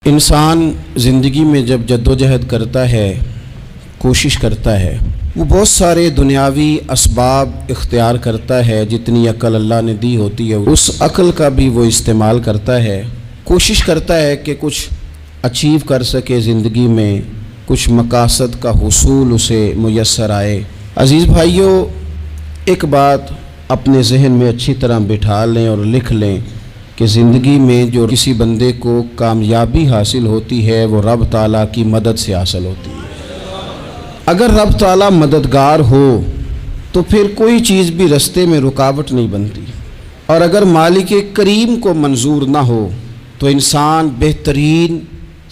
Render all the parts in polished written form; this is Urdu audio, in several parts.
انسان زندگی میں جب جدوجہد کرتا ہے، کوشش کرتا ہے، وہ بہت سارے دنیاوی اسباب اختیار کرتا ہے۔ جتنی عقل اللہ نے دی ہوتی ہے اس عقل کا بھی وہ استعمال کرتا ہے، کوشش کرتا ہے کہ کچھ اچیو کر سکے زندگی میں، کچھ مقاصد کا حصول اسے میسر آئے۔ عزیز بھائیوں، ایک بات اپنے ذہن میں اچھی طرح بٹھا لیں اور لکھ لیں کہ زندگی میں جو کسی بندے کو کامیابی حاصل ہوتی ہے وہ رب تعالیٰ کی مدد سے حاصل ہوتی ہے۔ اگر رب تعالیٰ مددگار ہو تو پھر کوئی چیز بھی رستے میں رکاوٹ نہیں بنتی، اور اگر مالک کریم کو منظور نہ ہو تو انسان بہترین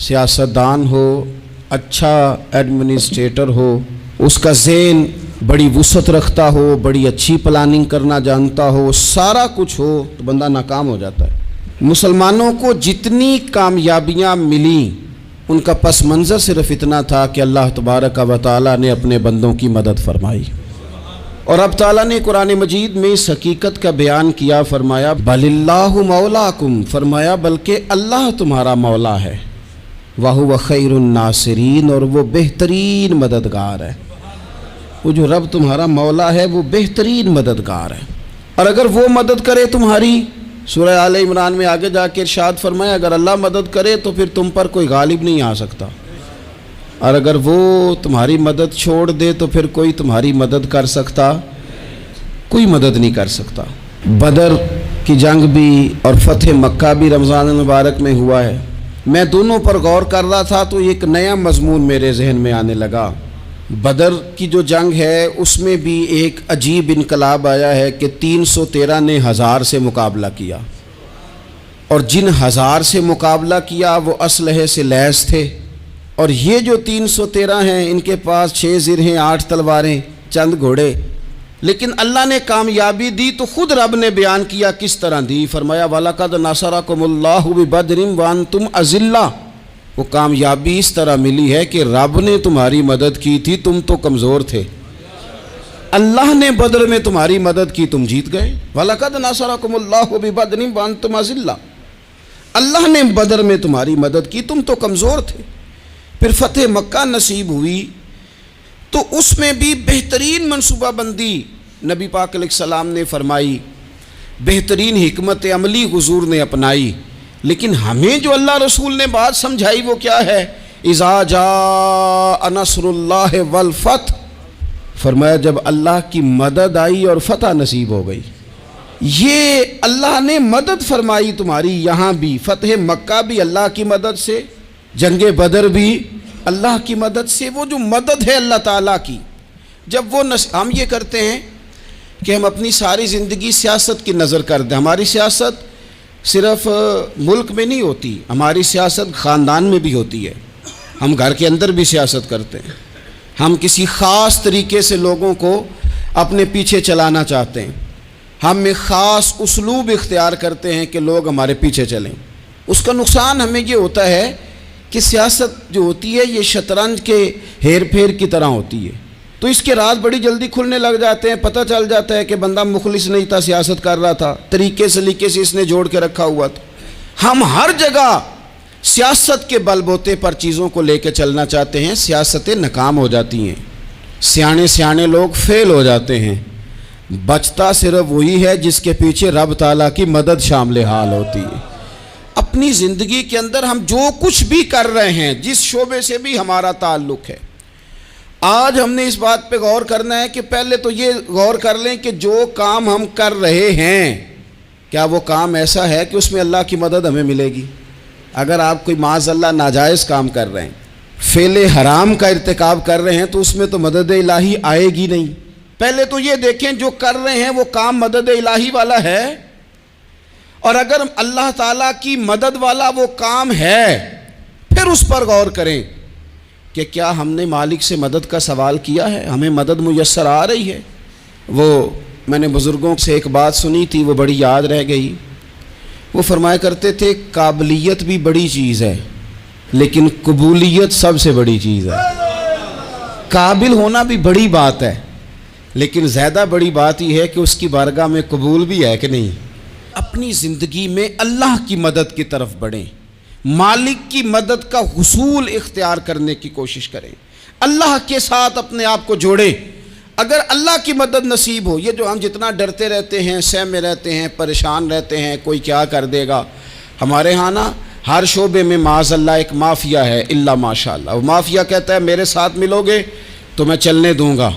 سیاستدان ہو، اچھا ایڈمنسٹریٹر ہو، اس کا ذہن بڑی وسعت رکھتا ہو، بڑی اچھی پلاننگ کرنا جانتا ہو، سارا کچھ ہو، تو بندہ ناکام ہو جاتا ہے۔ مسلمانوں کو جتنی کامیابیاں ملیں ان کا پس منظر صرف اتنا تھا کہ اللہ تبارک و تعالیٰ نے اپنے بندوں کی مدد فرمائی، اور اب تعالیٰ نے قرآن مجید میں اس حقیقت کا بیان کیا، فرمایا بل اللہ مولاکم، فرمایا بلکہ اللہ تمہارا مولا ہے، وَهُوَ خَيْرُ النَّاصِرِينَ، اور وہ بہترین مددگار ہے۔ وہ جو رب تمہارا مولا ہے وہ بہترین مددگار ہے، اور اگر وہ مدد کرے تمہاری، سورہ آل عمران میں آگے جا کے ارشاد فرمایا اگر اللہ مدد کرے تو پھر تم پر کوئی غالب نہیں آ سکتا، اور اگر وہ تمہاری مدد چھوڑ دے تو پھر کوئی تمہاری مدد کر سکتا، کوئی مدد نہیں کر سکتا۔ بدر کی جنگ بھی اور فتح مکہ بھی رمضان المبارک میں ہوا ہے۔ میں دونوں پر غور کر رہا تھا تو ایک نیا مضمون میرے ذہن میں آنے لگا۔ بدر کی جو جنگ ہے اس میں بھی ایک عجیب انقلاب آیا ہے کہ 313 نے 1000 سے مقابلہ کیا، اور جن 1000 سے مقابلہ کیا وہ اسلحے سے لیس تھے، اور یہ جو 313 ہیں ان کے پاس 6 زرہیں، 8 تلواریں، چند گھوڑے، لیکن اللہ نے کامیابی دی تو خود رب نے بیان کیا کس طرح دی، فرمایا وَلَقَدْ نَصَرَكُمُ اللَّهُ بِبَدْرٍ وَأَنْتُمْ أَذِلَّةٌ، وہ کامیابی اس طرح ملی ہے کہ رب نے تمہاری مدد کی تھی، تم تو کمزور تھے، اللہ نے بدر میں تمہاری مدد کی، تم جیت گئے۔ وَلَقَدْ نَصَرَكُمُ اللَّهُ بِبَدْرٍ وَأَنْتُمْ أَذِلَّةٌ، اللہ نے بدر میں تمہاری مدد کی، تم تو کمزور تھے۔ پھر فتح مکہ نصیب ہوئی تو اس میں بھی بہترین منصوبہ بندی نبی پاک علیہ السلام نے فرمائی، بہترین حکمت عملی حضور نے اپنائی، لیکن ہمیں جو اللہ رسول نے بات سمجھائی وہ کیا ہے؟ اِذَا جَاءَ نَصْرُ اللَّهِ وَالْفَتْحُ، فرمایا جب اللہ کی مدد آئی اور فتح نصیب ہو گئی۔ یہ اللہ نے مدد فرمائی تمہاری، یہاں بھی فتح مکہ بھی اللہ کی مدد سے، جنگ بدر بھی اللہ کی مدد سے۔ وہ جو مدد ہے اللہ تعالیٰ کی، جب وہ ہم یہ کرتے ہیں کہ ہم اپنی ساری زندگی سیاست کی نظر کر دیں، ہماری سیاست صرف ملک میں نہیں ہوتی، ہماری سیاست خاندان میں بھی ہوتی ہے، ہم گھر کے اندر بھی سیاست کرتے ہیں، ہم کسی خاص طریقے سے لوگوں کو اپنے پیچھے چلانا چاہتے ہیں، ہم ایک خاص اسلوب اختیار کرتے ہیں کہ لوگ ہمارے پیچھے چلیں۔ اس کا نقصان ہمیں یہ ہوتا ہے کہ سیاست جو ہوتی ہے یہ شطرنج کے ہیر پھیر کی طرح ہوتی ہے، تو اس کے راز بڑی جلدی کھلنے لگ جاتے ہیں، پتہ چل جاتا ہے کہ بندہ مخلص نہیں تھا، سیاست کر رہا تھا، طریقے سلیقے سے اس نے جوڑ کے رکھا ہوا تھا۔ ہم ہر جگہ سیاست کے بل بوتے پر چیزوں کو لے کے چلنا چاہتے ہیں، سیاستیں ناکام ہو جاتی ہیں، سیانے لوگ فیل ہو جاتے ہیں، بچتا صرف وہی ہے جس کے پیچھے رب تعالیٰ کی مدد شامل حال ہوتی ہے۔ اپنی زندگی کے اندر ہم جو کچھ بھی کر رہے ہیں، جس شعبے سے بھی ہمارا تعلق ہے، آج ہم نے اس بات پہ غور کرنا ہے کہ پہلے تو یہ غور کر لیں کہ جو کام ہم کر رہے ہیں کیا وہ کام ایسا ہے کہ اس میں اللہ کی مدد ہمیں ملے گی؟ اگر آپ کوئی معاذ اللہ ناجائز کام کر رہے ہیں، فعل حرام کا ارتکاب کر رہے ہیں، تو اس میں تو مدد الہی آئے گی نہیں۔ پہلے تو یہ دیکھیں جو کر رہے ہیں وہ کام مدد الہی والا ہے، اور اگر اللہ تعالیٰ کی مدد والا وہ کام ہے پھر اس پر غور کریں کہ کیا ہم نے مالک سے مدد کا سوال کیا ہے، ہمیں مدد میسر آ رہی ہے۔ وہ میں نے بزرگوں سے ایک بات سنی تھی، وہ بڑی یاد رہ گئی۔ وہ فرمایا کرتے تھے قابلیت بھی بڑی چیز ہے لیکن قبولیت سب سے بڑی چیز ہے۔ قابل ہونا بھی بڑی بات ہے لیکن زیادہ بڑی بات یہ ہے کہ اس کی بارگاہ میں قبول بھی ہے کہ نہیں۔ اپنی زندگی میں اللہ کی مدد کی طرف بڑھیں، مالک کی مدد کا حصول اختیار کرنے کی کوشش کریں، اللہ کے ساتھ اپنے آپ کو جوڑیں۔ اگر اللہ کی مدد نصیب ہو، یہ جو ہم جتنا ڈرتے رہتے ہیں، سہمے رہتے ہیں، پریشان رہتے ہیں کوئی کیا کر دے گا، ہمارے ہاں نا ہر شعبے میں معاذ اللہ ایک مافیا ہے، الا ماشاء اللہ۔ وہ مافیا کہتا ہے میرے ساتھ ملو گے تو میں چلنے دوں گا،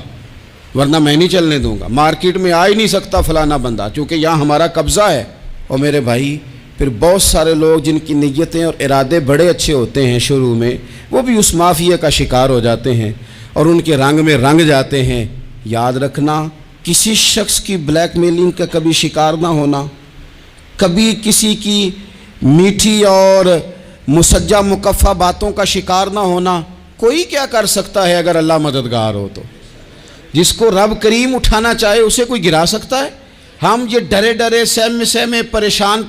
ورنہ میں نہیں چلنے دوں گا، مارکیٹ میں آ ہی نہیں سکتا فلانا بندہ، چونکہ یہاں ہمارا قبضہ ہے۔ اور میرے بھائی پھر بہت سارے لوگ جن کی نیتیں اور ارادے بڑے اچھے ہوتے ہیں شروع میں، وہ بھی اس مافیا کا شکار ہو جاتے ہیں اور ان کے رنگ میں رنگ جاتے ہیں۔ یاد رکھنا، کسی شخص کی بلیک میلنگ کا کبھی شکار نہ ہونا، کبھی کسی کی میٹھی اور مسجع مکفہ باتوں کا شکار نہ ہونا۔ کوئی کیا کر سکتا ہے اگر اللہ مددگار ہو تو؟ جس کو رب کریم اٹھانا چاہے اسے کوئی گرا سکتا ہے؟ ہم یہ ڈرے ڈرے سہمے پریشان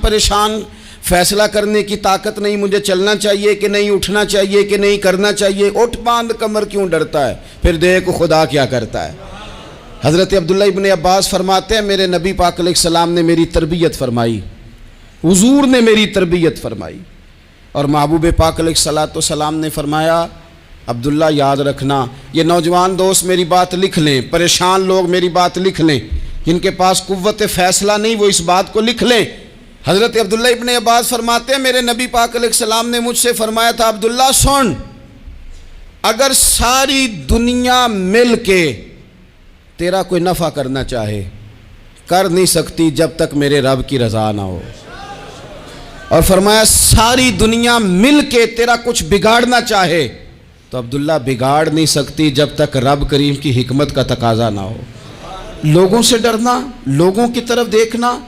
فیصلہ کرنے کی طاقت نہیں، مجھے چلنا چاہیے کہ نہیں، اٹھنا چاہیے کہ نہیں، کرنا چاہیے، اٹھ باندھ کمر کیوں ڈرتا ہے؟ پھر دیکھ خدا کیا کرتا ہے۔ حضرت عبداللہ ابن عباس فرماتے ہیں میرے نبی پاک علیہ السلام نے میری تربیت فرمائی، حضور نے میری تربیت فرمائی، اور محبوب پاک علیہ السلام نے فرمایا عبداللہ یاد رکھنا، یہ نوجوان دوست میری بات لکھ لیں، پریشان لوگ میری بات لکھ لیں، جن کے پاس قوت فیصلہ نہیں وہ اس بات کو لکھ لیں۔ حضرت عبداللہ ابن عباس فرماتے ہیں میرے نبی پاک علیہ السلام نے مجھ سے فرمایا تھا عبداللہ سن، اگر ساری دنیا مل کے تیرا کوئی نفع کرنا چاہے کر نہیں سکتی جب تک میرے رب کی رضا نہ ہو، اور فرمایا ساری دنیا مل کے تیرا کچھ بگاڑنا چاہے تو عبداللہ بگاڑ نہیں سکتی جب تک رب کریم کی حکمت کا تقاضا نہ ہو۔ لوگوں سے ڈرنا، لوگوں کی طرف دیکھنا،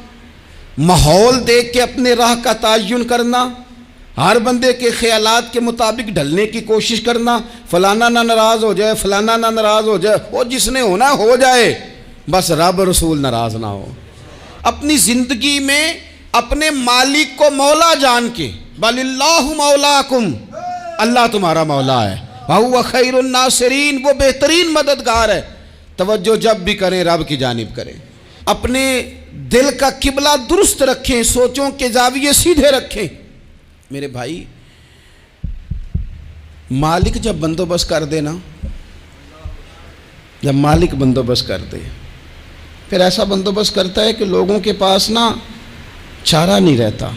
ماحول دیکھ کے اپنے راہ کا تعین کرنا، ہر بندے کے خیالات کے مطابق ڈھلنے کی کوشش کرنا، فلانا نہ ناراض ہو جائے، فلانا نہ ناراض ہو جائے، وہ جس نے ہونا ہو جائے، بس رب رسول ناراض نہ ہو۔ اپنی زندگی میں اپنے مالک کو مولا جان کے، بل اللہ مولاکم، اللہ تمہارا مولا ہے، وَهُوَ خَيْرُ النَّاصِرِينَ، وہ بہترین مددگار ہے۔ توجہ جب بھی کریں رب کی جانب کریں، اپنے دل کا قبلہ درست رکھیں، سوچوں کے زاویے سیدھے رکھیں۔ میرے بھائی مالک جب بندوبست کر دے نا، جب مالک بندوبست کر دے پھر ایسا بندوبست کرتا ہے کہ لوگوں کے پاس نا چارہ نہیں رہتا۔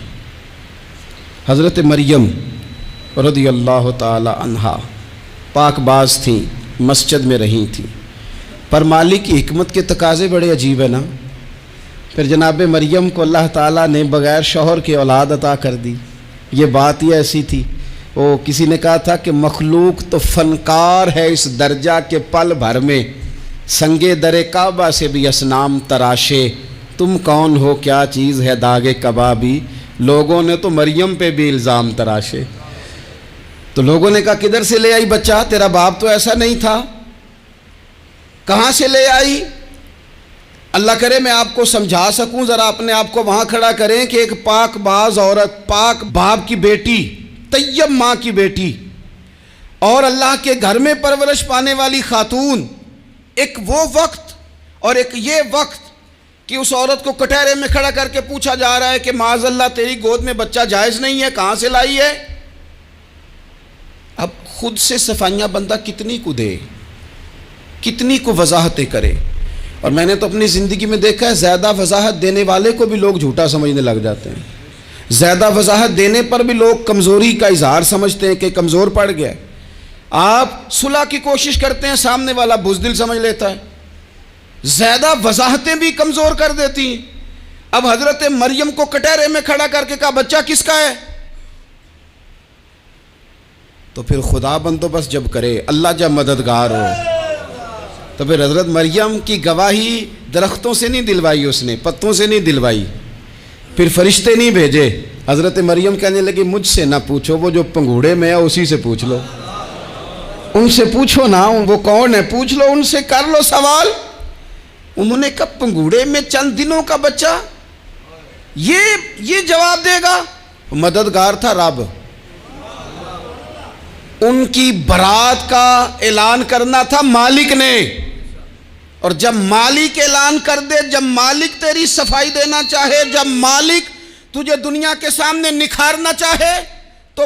حضرت مریم رضی اللہ تعالی عنہا پاک باز تھیں، مسجد میں رہی تھیں، پر مالک کی حکمت کے تقاضے بڑے عجیب ہے نا۔ پھر جناب مریم کو اللہ تعالیٰ نے بغیر شوہر کے اولاد عطا کر دی۔ یہ بات ہی ایسی تھی، وہ کسی نے کہا تھا کہ مخلوق تو فنکار ہے اس درجہ کے پل بھر میں سنگے در کعبہ سے بھی اصنام تراشے، تم کون ہو کیا چیز ہے داغ کبابی، لوگوں نے تو مریم پہ بھی الزام تراشے۔ تو لوگوں نے کہا کدھر سے لے آئی بچہ، تیرا باپ تو ایسا نہیں تھا، کہاں سے لے آئی؟ اللہ کرے میں آپ کو سمجھا سکوں، ذرا اپنے آپ کو وہاں کھڑا کریں کہ ایک پاک باز عورت، پاک باپ کی بیٹی، طیب ماں کی بیٹی، اور اللہ کے گھر میں پرورش پانے والی خاتون، ایک وہ وقت اور ایک یہ وقت کہ اس عورت کو کٹہرے میں کھڑا کر کے پوچھا جا رہا ہے کہ معاذ اللہ تیری گود میں بچہ جائز نہیں ہے، کہاں سے لائی ہے؟ اب خود سے صفائیاں بندہ کتنی کو دے، کتنی کو وضاحتیں کرے۔ اور میں نے تو اپنی زندگی میں دیکھا ہے زیادہ وضاحت دینے والے کو بھی لوگ جھوٹا سمجھنے لگ جاتے ہیں، زیادہ وضاحت دینے پر بھی لوگ کمزوری کا اظہار سمجھتے ہیں کہ کمزور پڑ گیا ہے۔ آپ صلح کی کوشش کرتے ہیں، سامنے والا بزدل سمجھ لیتا ہے، زیادہ وضاحتیں بھی کمزور کر دیتی ہیں۔ اب حضرت مریم کو کٹہرے میں کھڑا کر کے کہا بچہ کس کا ہے؟ تو پھر خدا بندوبست جب کرے، اللہ جب مددگار ہو، تو پھر حضرت مریم کی گواہی درختوں سے نہیں دلوائی، اس نے پتوں سے نہیں دلوائی، پھر فرشتے نہیں بھیجے۔ حضرت مریم کہنے لگی مجھ سے نہ پوچھو، وہ جو پنگوڑے میں ہے اسی سے پوچھ لو، ان سے پوچھو نا، وہ کون ہے پوچھ لو، ان سے کر لو سوال۔ انہوں نے کہا پنگوڑے میں چند دنوں کا بچہ، یہ جواب دے گا؟ مددگار تھا رب، ان کی برات کا اعلان کرنا تھا مالک نے، اور جب مالک اعلان کر دے، جب مالک تیری صفائی دینا چاہے، جب مالک تجھے دنیا کے سامنے نکھارنا چاہے، تو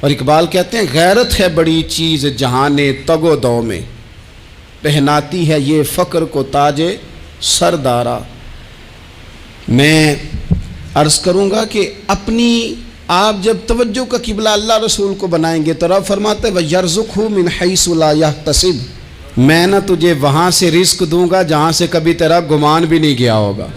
اور اقبال کہتے ہیں غیرت ہے بڑی چیز جہان تگ و دو میں، پہناتی ہے یہ فقر کو تاج سردارا۔ میں عرض کروں گا کہ اپنی آپ جب توجہ کا قبلہ اللہ رسول کو بنائیں گے تو رب فرماتے ہیں وَيَرْزُقْهُ مِنْ حَيْثُ لَا يَحْتَسِبُ، میں نہ تجھے وہاں سے رزق دوں گا جہاں سے کبھی تیرا گمان بھی نہیں گیا ہوگا،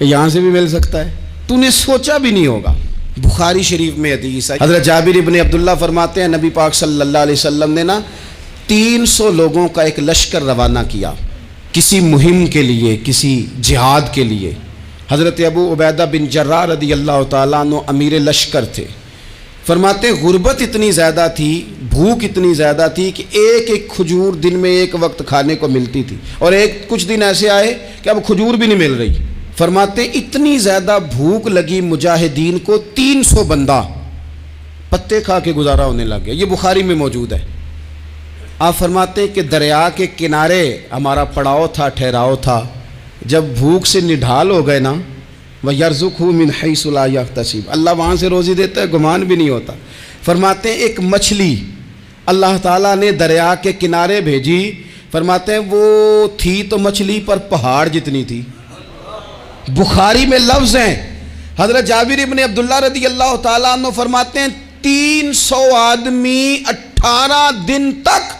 یہاں سے بھی مل سکتا ہے، تو نے سوچا بھی نہیں ہوگا۔ بخاری شریف میں حدیث ہے، حضرت جابر ابن عبداللہ فرماتے ہیں نبی پاک صلی اللہ علیہ وسلم نے نا 300 لوگوں کا ایک لشکر روانہ کیا کسی مہم کے لیے، کسی جہاد کے لیے۔ حضرت ابو عبیدہ بن جراح رضی اللہ تعالیٰ عنہ امیر لشکر تھے۔ فرماتے غربت اتنی زیادہ تھی، بھوک اتنی زیادہ تھی کہ ایک ایک کھجور دن میں ایک وقت کھانے کو ملتی تھی، اور کچھ دن ایسے آئے کہ اب کھجور بھی نہیں مل رہی۔ فرماتے اتنی زیادہ بھوک لگی مجاہدین کو 300 بندہ پتے کھا کے گزارا ہونے لگ گیا۔ یہ بخاری میں موجود ہے۔ آپ فرماتے کہ دریا کے کنارے ہمارا پڑاؤ تھا، ٹھہراؤ تھا، جب بھوک سے نڈھال ہو گئے نا وَيَرْزُقْهُ مِنْ حَيْثُ لَا يَحْتَسِبُ، اللہ وہاں سے روزی دیتا ہے، گمان بھی نہیں ہوتا۔ فرماتے ہیں ایک مچھلی اللہ تعالیٰ نے دریا کے کنارے بھیجی، فرماتے ہیں وہ تھی تو مچھلی پر پہاڑ جتنی تھی۔ بخاری میں لفظ ہیں، حضرت جابر ابن عبداللہ رضی اللہ تعالیٰ عنہ فرماتے ہیں 300 آدمی 18 دن تک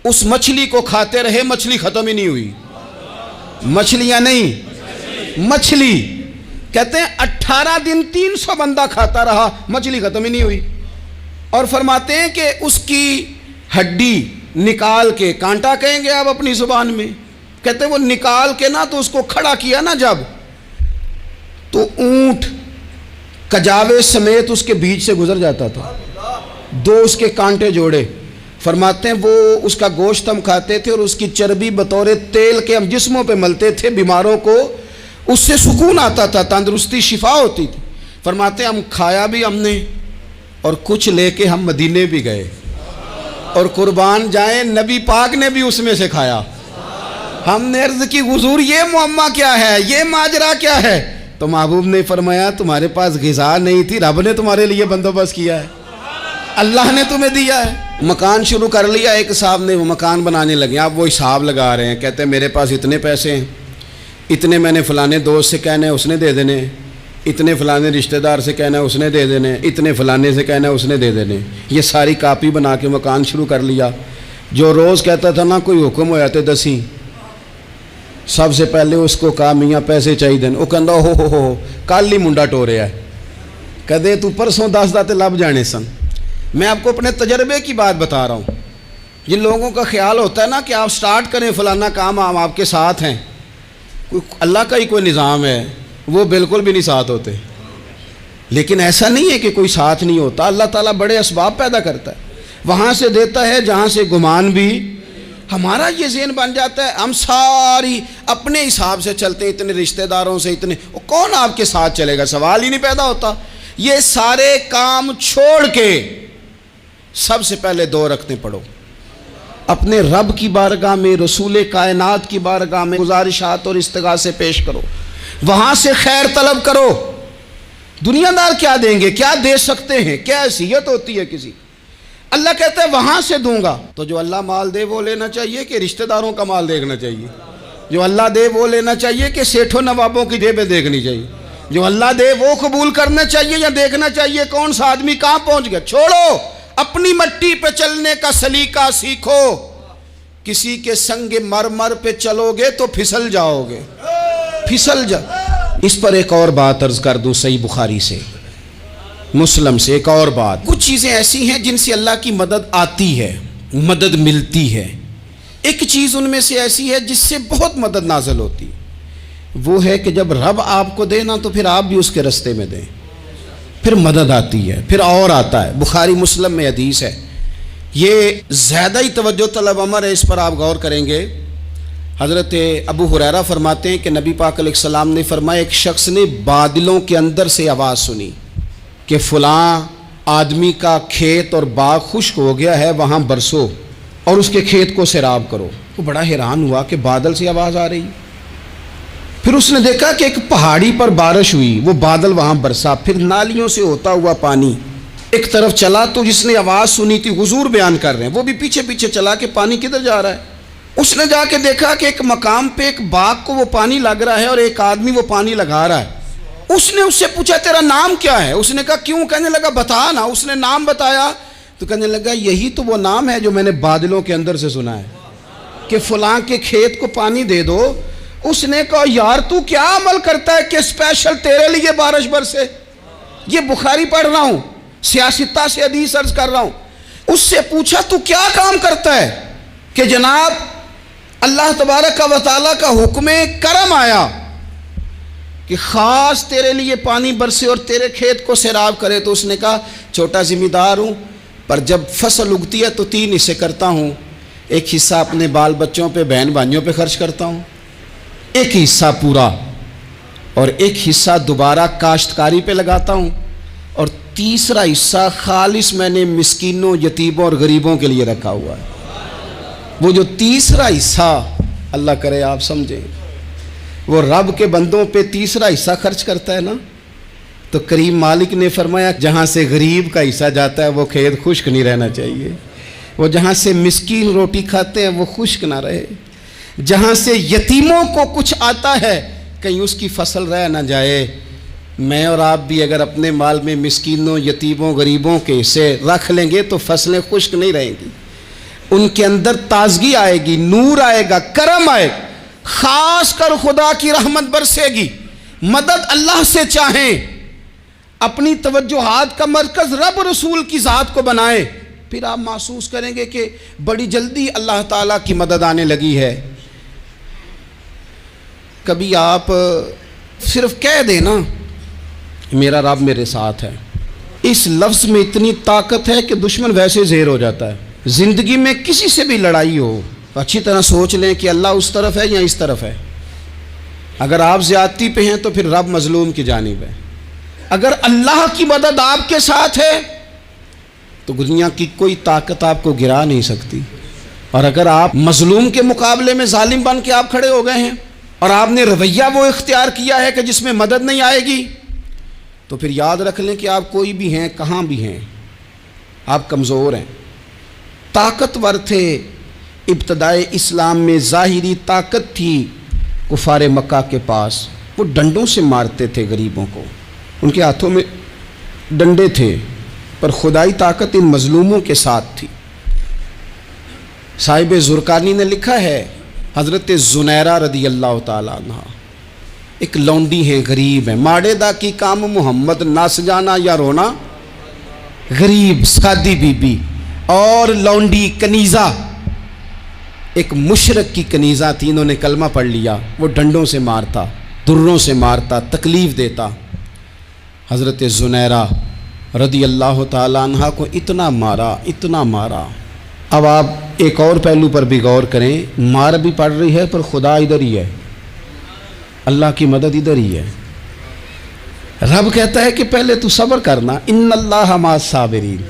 اس مچھلی کو کھاتے رہے، مچھلی ختم ہی نہیں ہوئی۔ مچھلیاں نہیں، مچھلی کہتے ہیں 18 دن 300 بندہ کھاتا رہا، مچھلی ختم ہی نہیں ہوئی۔ اور فرماتے ہیں کہ اس کی ہڈی نکال کے، کانٹا کہیں گے آپ اپنی زبان میں، کہتے ہیں وہ نکال کے نا تو اس کو کھڑا کیا نا جب، تو اونٹ کجاوے سمیت اس کے بیچ سے گزر جاتا تھا، 2 اس کے کانٹے جوڑے۔ فرماتے ہیں وہ اس کا گوشت ہم کھاتے تھے اور اس کی چربی بطور تیل کے ہم جسموں پہ ملتے تھے، بیماروں کو اس سے سکون آتا تھا، تندرستی شفا ہوتی تھی۔ فرماتے ہیں ہم کھایا بھی ہم نے، اور کچھ لے کے ہم مدینے بھی گئے، اور قربان جائیں نبی پاک نے بھی اس میں سے کھایا۔ ہم نے عرض کی حضور یہ معمہ کیا ہے، یہ ماجرا کیا ہے؟ تو محبوب نے فرمایا تمہارے پاس غذا نہیں تھی، رب نے تمہارے لیے بندوبست کیا ہے، اللہ نے تمہیں دیا ہے۔ مکان شروع کر لیا، ایک صاحب نے وہ مکان بنانے لگے، آپ وہ حساب لگا رہے ہیں، کہتے ہیں میرے پاس اتنے پیسے ہیں، اتنے میں نے فلانے دوست سے کہنا ہے اس نے دے دینے، اتنے فلانے رشتہ دار سے کہنا ہے اس نے دے دینے، اتنے فلانے سے کہنا ہے اس نے دے دینے۔ یہ ساری کاپی بنا کے مکان شروع کر لیا۔ جو روز کہتا تھا نا کوئی حکم ہو جاتے دسی، سب سے پہلے اس کو کہا میاں پیسے چاہیے، وہ کہندا ہو کل ہی منڈا ٹوریا ہے، کہتے تو پرسوں 10 داتے لب جانے سن۔ میں آپ کو اپنے تجربے کی بات بتا رہا ہوں۔ جن لوگوں کا خیال ہوتا ہے نا کہ آپ سٹارٹ کریں فلانا کام، ہم آپ کے ساتھ ہیں، اللہ کا ہی کوئی نظام ہے، وہ بالکل بھی نہیں ساتھ ہوتے۔ لیکن ایسا نہیں ہے کہ کوئی ساتھ نہیں ہوتا، اللہ تعالیٰ بڑے اسباب پیدا کرتا ہے، وہاں سے دیتا ہے جہاں سے گمان بھی۔ ہمارا یہ ذہن بن جاتا ہے ہم ساری اپنے حساب سے چلتے ہیں، اتنے رشتہ داروں سے، اتنے، کون آپ کے ساتھ چلے گا؟ سوال ہی نہیں پیدا ہوتا۔ یہ سارے کام چھوڑ کے سب سے پہلے 2 رکعتیں پڑھو، اپنے رب کی بارگاہ میں، رسول کائنات کی بارگاہ میں گزارشات اور استغاثے پیش کرو، وہاں سے خیر طلب کرو۔ دنیا دار کیا دیں گے، کیا دے سکتے ہیں، کیا حیثیت ہوتی ہے کسی؟ اللہ کہتا ہے وہاں سے دوں گا۔ تو جو اللہ مال دے وہ لینا چاہیے کہ رشتہ داروں کا مال دیکھنا چاہیے؟ جو اللہ دے وہ لینا چاہیے کہ سیٹھوں نوابوں کی جیبیں دیکھنی چاہیے؟ جو اللہ دے وہ قبول کرنا چاہیے یا دیکھنا چاہیے کون سا آدمی کہاں پہنچ گیا؟ چھوڑو، اپنی مٹی پہ چلنے کا سلیقہ سیکھو۔ کسی کے سنگ مرمر پہ چلو گے تو پھسل جاؤ گے، پھسل جا۔ اس پر ایک اور بات عرض کر دوں، صحیح بخاری سے، مسلم سے ایک اور بات۔ کچھ چیزیں ایسی ہیں جن سے اللہ کی مدد آتی ہے، مدد ملتی ہے۔ ایک چیز ان میں سے ایسی ہے جس سے بہت مدد نازل ہوتی، وہ ہے کہ جب رب آپ کو دے نا تو پھر آپ بھی اس کے رستے میں دیں، پھر مدد آتی ہے، پھر اور آتا ہے۔ بخاری مسلم میں حدیث ہے، یہ زیادہ ہی توجہ طلب امر ہے، اس پر آپ غور کریں گے۔ حضرت ابو ہریرہ فرماتے ہیں کہ نبی پاک علیہ السلام نے فرمایا ایک شخص نے بادلوں کے اندر سے آواز سنی کہ فلاں آدمی کا کھیت اور باغ خشک ہو گیا ہے، وہاں برسو اور اس کے کھیت کو سیراب کرو۔ وہ بڑا حیران ہوا کہ بادل سے آواز آ رہی۔ پھر اس نے دیکھا کہ ایک پہاڑی پر بارش ہوئی، وہ بادل وہاں برسا، پھر نالیوں سے ہوتا ہوا پانی ایک طرف چلا تو جس نے آواز سنی تھی حضور بیان کر رہے ہیں، وہ بھی پیچھے پیچھے چلا کہ پانی کدھر جا رہا ہے۔ اس نے جا کے دیکھا کہ ایک مقام پہ ایک باغ کو وہ پانی لگ رہا ہے اور ایک آدمی وہ پانی لگا رہا ہے۔ اس نے اس سے پوچھا تیرا نام کیا ہے؟ اس نے کہا کیوں؟ کہنے لگا بتا نا۔ اس نے نام بتایا تو کہنے لگا یہی تو وہ نام ہے جو میں نے بادلوں کے اندر سے سنا ہے کہ فلاں کے کھیت کو پانی دے دو۔ اس نے کہا یار تو کیا عمل کرتا ہے کہ اسپیشل تیرے لیے بارش برسے؟ یہ بخاری پڑھ رہا ہوں، سیاستہ سے حدیث عرض کر رہا ہوں۔ اس سے پوچھا تو کیا کام کرتا ہے کہ جناب اللہ تبارک و تعالیٰ کا حکم کرم آیا کہ خاص تیرے لیے پانی برسے اور تیرے کھیت کو سیراب کرے؟ تو اس نے کہا چھوٹا ذمہ دار ہوں، پر جب فصل اگتی ہے تو 3 حصے کرتا ہوں، ایک حصہ اپنے بال بچوں پہ بہن بھائیوں پہ خرچ کرتا ہوں، ایک حصہ پورا، اور ایک حصہ دوبارہ کاشتکاری پہ لگاتا ہوں، اور تیسرا حصہ خالص میں نے مسکینوں، یتیموں اور غریبوں کے لیے رکھا ہوا ہے۔ وہ جو تیسرا حصہ اللہ کرے آپ سمجھیں، وہ رب کے بندوں پہ تیسرا حصہ خرچ کرتا ہے نا، تو کریم مالک نے فرمایا جہاں سے غریب کا حصہ جاتا ہے وہ کھیت خشک نہیں رہنا چاہیے، وہ جہاں سے مسکین روٹی کھاتے ہیں وہ خشک نہ رہے، جہاں سے یتیموں کو کچھ آتا ہے کہیں اس کی فصل رہ نہ جائے۔ میں اور آپ بھی اگر اپنے مال میں مسکینوں، یتیموں، غریبوں کے حصے رکھ لیں گے تو فصلیں خشک نہیں رہیں گی، ان کے اندر تازگی آئے گی، نور آئے گا، کرم آئے گا، خاص کر خدا کی رحمت برسے گی۔ مدد اللہ سے چاہیں، اپنی توجہات کا مرکز رب رسول کی ذات کو بنائیں، پھر آپ محسوس کریں گے کہ بڑی جلدی اللہ تعالیٰ کی مدد آنے لگی ہے۔ کبھی آپ صرف کہہ دیں نا میرا رب میرے ساتھ ہے، اس لفظ میں اتنی طاقت ہے کہ دشمن ویسے زہر ہو جاتا ہے۔ زندگی میں کسی سے بھی لڑائی ہو اچھی طرح سوچ لیں کہ اللہ اس طرف ہے یا اس طرف ہے۔ اگر آپ زیادتی پہ ہیں تو پھر رب مظلوم کی جانب ہے۔ اگر اللہ کی مدد آپ کے ساتھ ہے تو دنیا کی کوئی طاقت آپ کو گرا نہیں سکتی، اور اگر آپ مظلوم کے مقابلے میں ظالم بن کے آپ کھڑے ہو گئے ہیں اور آپ نے رویہ وہ اختیار کیا ہے کہ جس میں مدد نہیں آئے گی، تو پھر یاد رکھ لیں کہ آپ کوئی بھی ہیں، کہاں بھی ہیں، آپ کمزور ہیں۔ طاقتور تھے ابتدائے اسلام میں، ظاہری طاقت تھی کفار مکہ کے پاس، وہ ڈنڈوں سے مارتے تھے غریبوں کو، ان کے ہاتھوں میں ڈنڈے تھے، پر خدائی طاقت ان مظلوموں کے ساتھ تھی۔ صاحب زرقانی نے لکھا ہے حضرت زنیرہ رضی اللہ تعالیٰ عنہ ایک لونڈی ہیں، غریب ہیں، ماڑے دا کی کام محمد نس جانا یا رونا، غریب سادی بی بی اور لونڈی کنیزہ، ایک مشرک کی کنیزہ تھی، انہوں نے کلمہ پڑھ لیا، وہ ڈنڈوں سے مارتا، دروں سے مارتا، تکلیف دیتا۔ حضرت زنیرہ رضی اللہ تعالیٰ عنہ کو اتنا مارا، اتنا مارا۔ اب آپ ایک اور پہلو پر بھی غور کریں، مار بھی پڑ رہی ہے پر خدا ادھر ہی ہے، اللہ کی مدد ادھر ہی ہے۔ رب کہتا ہے کہ پہلے تو صبر کرنا، ان اللہ مع الصابرین،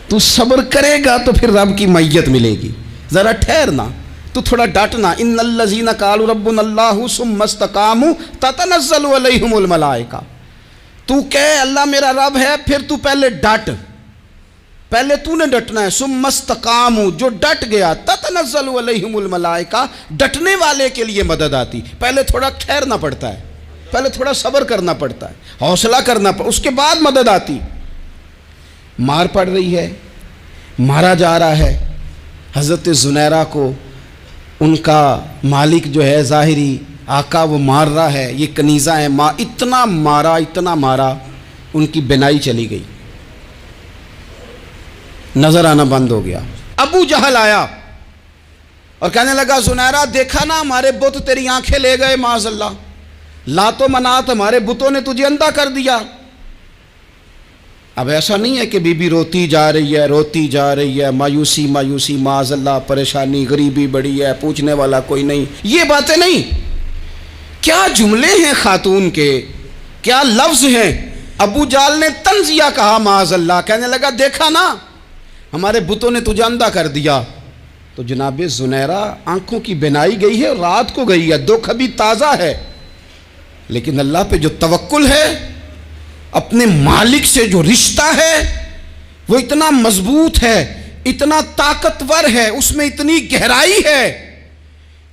تو صبر کرے گا تو پھر رب کی معیت ملے گی، ذرا ٹھہرنا، تو تھوڑا ڈٹنا۔ ان الذین قالوا ربنا اللہ ثم استقاموا تتنزل علیہم الملائکہ، تو کہے اللہ میرا رب ہے، پھر تو پہلے ڈٹ، پہلے تو نے ڈٹنا ہے۔ ثم استقاموا، جو ڈٹ گیا، تتنزل علیہم الملائکہ، ڈٹنے والے کے لیے مدد آتی، پہلے تھوڑا ٹھہرنا پڑتا ہے، پہلے تھوڑا صبر کرنا پڑتا ہے، حوصلہ کرنا پڑتا، اس کے بعد مدد آتی۔ مار پڑ رہی ہے، مارا جا رہا ہے حضرت زنیرہ کو، ان کا مالک جو ہے ظاہری آقا وہ مار رہا ہے، یہ کنیزہ ہے، اتنا مارا، اتنا مارا، ان کی بینائی چلی گئی، نظر آنا بند ہو گیا۔ ابو جہل آیا اور کہنے لگا زنیرہ دیکھا نا ہمارے بت تیری آنکھیں لے گئے، معاذ اللہ، لات و منات ہمارے بتوں نے تجھے اندھا کر دیا۔ اب ایسا نہیں ہے کہ بی بی روتی جا رہی ہے، روتی جا رہی ہے، مایوسی مایوسی، معاذ اللہ، پریشانی، غریبی بڑی ہے، پوچھنے والا کوئی نہیں، یہ باتیں نہیں۔ کیا جملے ہیں خاتون کے، کیا لفظ ہیں۔ ابو جہل نے تنزیہ کہا، معاذ اللہ، کہنے لگا دیکھا نا ہمارے بتوں نے تجھے اندھا کر دیا۔ تو جناب زنیرہ آنکھوں کی بینائی گئی ہے، رات کو گئی ہے، دکھ ابھی تازہ ہے، لیکن اللہ پہ جو توکل ہے، اپنے مالک سے جو رشتہ ہے، وہ اتنا مضبوط ہے، اتنا طاقتور ہے، اس میں اتنی گہرائی ہے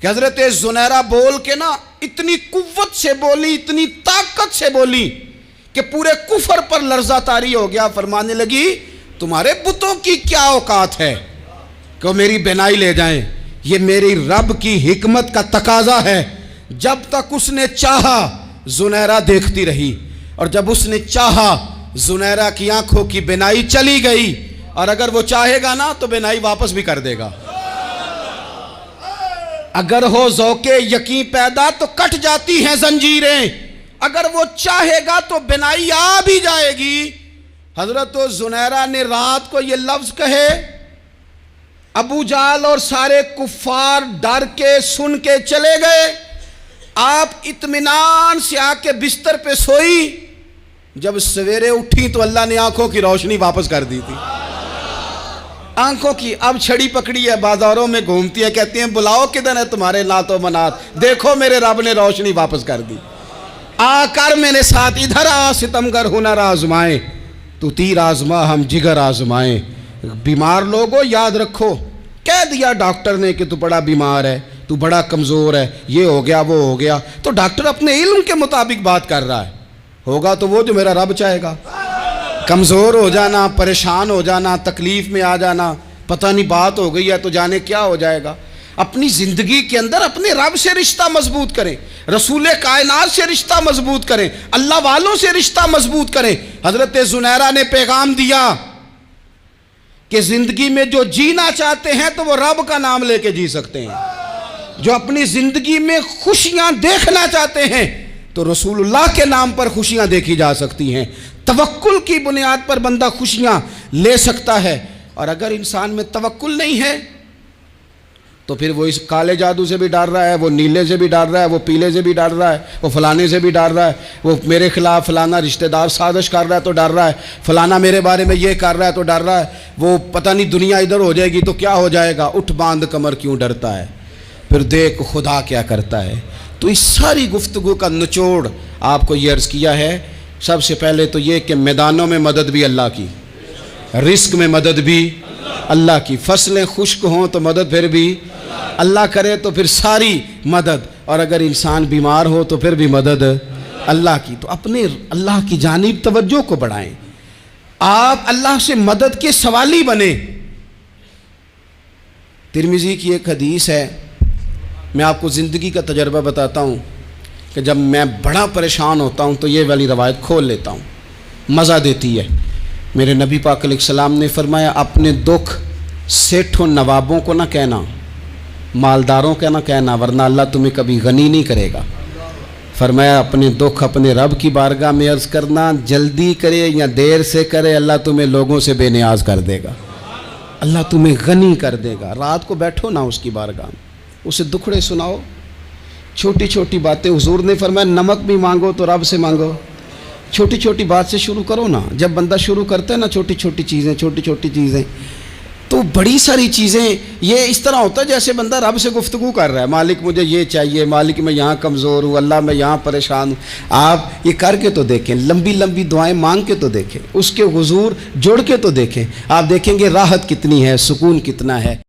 کہ حضرت زنیرہ بول کے نا اتنی قوت سے بولی، اتنی طاقت سے بولی کہ پورے کفر پر لرزہ طاری ہو گیا۔ فرمانے لگی تمہارے بتوں کی کیا اوقات ہے کہ وہ میری بینائی لے جائیں؟ یہ میری رب کی حکمت کا تقاضا ہے۔ جب تک اس نے چاہا زنیرہ دیکھتی رہی، اور جب اس نے چاہا زنیرہ کی آنکھوں کی بینائی چلی گئی، اور اگر وہ چاہے گا نا تو بینائی واپس بھی کر دے گا۔ اگر ہو ذوق یقین پیدا تو کٹ جاتی ہیں زنجیریں، اگر وہ چاہے گا تو بینائی آ بھی جائے گی۔ حضرت زنیرہ نے رات کو یہ لفظ کہے، ابو جہل اور سارے کفار ڈر کے سن کے چلے گئے، آپ اطمینان سے آ کے بستر پہ سوئی۔ جب سویرے اٹھی تو اللہ نے آنکھوں کی روشنی واپس کر دی تھی۔ آنکھوں کی اب چھڑی پکڑی ہے، بازاروں میں گھومتی ہے، کہتی ہیں بلاؤ کدھر ہے تمہارے لات و منات، دیکھو میرے رب نے روشنی واپس کر دی۔ آ کر میرے ساتھ ادھر آ ستمگر ہنر آزمائیں، تو تیر آزما ہم جگر آزمائیں۔ بیمار لوگوں یاد رکھو، کہہ دیا ڈاکٹر نے کہ تو بڑا بیمار ہے، تو بڑا کمزور ہے، یہ ہو گیا وہ ہو گیا، تو ڈاکٹر اپنے علم کے مطابق بات کر رہا ہے، ہوگا تو وہ جو میرا رب چاہے گا۔ کمزور ہو جانا، پریشان ہو جانا، تکلیف میں آ جانا، پتہ نہیں بات ہو گئی ہے تو جانے کیا ہو جائے گا۔ اپنی زندگی کے اندر اپنے رب سے رشتہ مضبوط کریں، رسول کائنات سے رشتہ مضبوط کریں، اللہ والوں سے رشتہ مضبوط کریں۔ حضرت زنیرہ نے پیغام دیا کہ زندگی میں جو جینا چاہتے ہیں تو وہ رب کا نام لے کے جی سکتے ہیں، جو اپنی زندگی میں خوشیاں دیکھنا چاہتے ہیں تو رسول اللہ کے نام پر خوشیاں دیکھی جا سکتی ہیں۔ توکل کی بنیاد پر بندہ خوشیاں لے سکتا ہے، اور اگر انسان میں توکل نہیں ہے تو پھر وہ اس کالے جادو سے بھی ڈر رہا ہے، وہ نیلے سے بھی ڈر رہا ہے، وہ پیلے سے بھی ڈر رہا ہے، وہ فلانے سے بھی ڈر رہا ہے، وہ میرے خلاف فلانا رشتہ دار سازش کر رہا ہے تو ڈر رہا ہے، فلانا میرے بارے میں یہ کر رہا ہے تو ڈر رہا ہے، وہ پتہ نہیں دنیا ادھر ہو جائے گی تو کیا ہو جائے گا، اٹھ باندھ کمر کیوں ڈرتا ہے، پھر دیکھ خدا کیا کرتا ہے۔ تو اس ساری گفتگو کا نچوڑ آپ کو یہ عرض کیا ہے، سب سے پہلے تو یہ کہ میدانوں میں مدد بھی اللہ کی، رزق میں مدد بھی اللہ کی، فصلیں خشک ہوں تو مدد پھر بھی اللہ کرے، تو پھر ساری مدد، اور اگر انسان بیمار ہو تو پھر بھی مدد اللہ کی۔ تو اپنے اللہ کی جانب توجہ کو بڑھائیں، آپ اللہ سے مدد کے سوالی بنیں۔ ترمذی کی ایک حدیث ہے، میں آپ کو زندگی کا تجربہ بتاتا ہوں کہ جب میں بڑا پریشان ہوتا ہوں تو یہ والی روایت کھول لیتا ہوں، مزہ دیتی ہے۔ میرے نبی پاک علیہ السلام نے فرمایا اپنے دکھ سیٹھوں نوابوں کو نہ کہنا، مالداروں کا نہ کہنا، ورنہ اللہ تمہیں کبھی غنی نہیں کرے گا۔ فرمایا اپنے دکھ اپنے رب کی بارگاہ میں عرض کرنا، جلدی کرے یا دیر سے کرے اللہ تمہیں لوگوں سے بے نیاز کر دے گا، اللہ تمہیں غنی کر دے گا۔ رات کو بیٹھو نا اس کی بارگاہ میں، اسے دکھڑے سناؤ، چھوٹی چھوٹی باتیں۔ حضور نے فرمایا نمک بھی مانگو تو رب سے مانگو، چھوٹی چھوٹی بات سے شروع کرو نا۔ جب بندہ شروع کرتا ہے نا چھوٹی چھوٹی چیزیں تو بڑی ساری چیزیں یہ اس طرح ہوتا ہے جیسے بندہ رب سے گفتگو کر رہا ہے، مالک مجھے یہ چاہیے، مالک میں یہاں کمزور ہوں، اللہ میں یہاں پریشان ہوں۔ آپ یہ کر کے تو دیکھیں، لمبی لمبی دعائیں مانگ کے تو دیکھیں، اس کے حضور جڑ کے تو دیکھیں، آپ دیکھیں گے راحت کتنی ہے، سکون کتنا ہے۔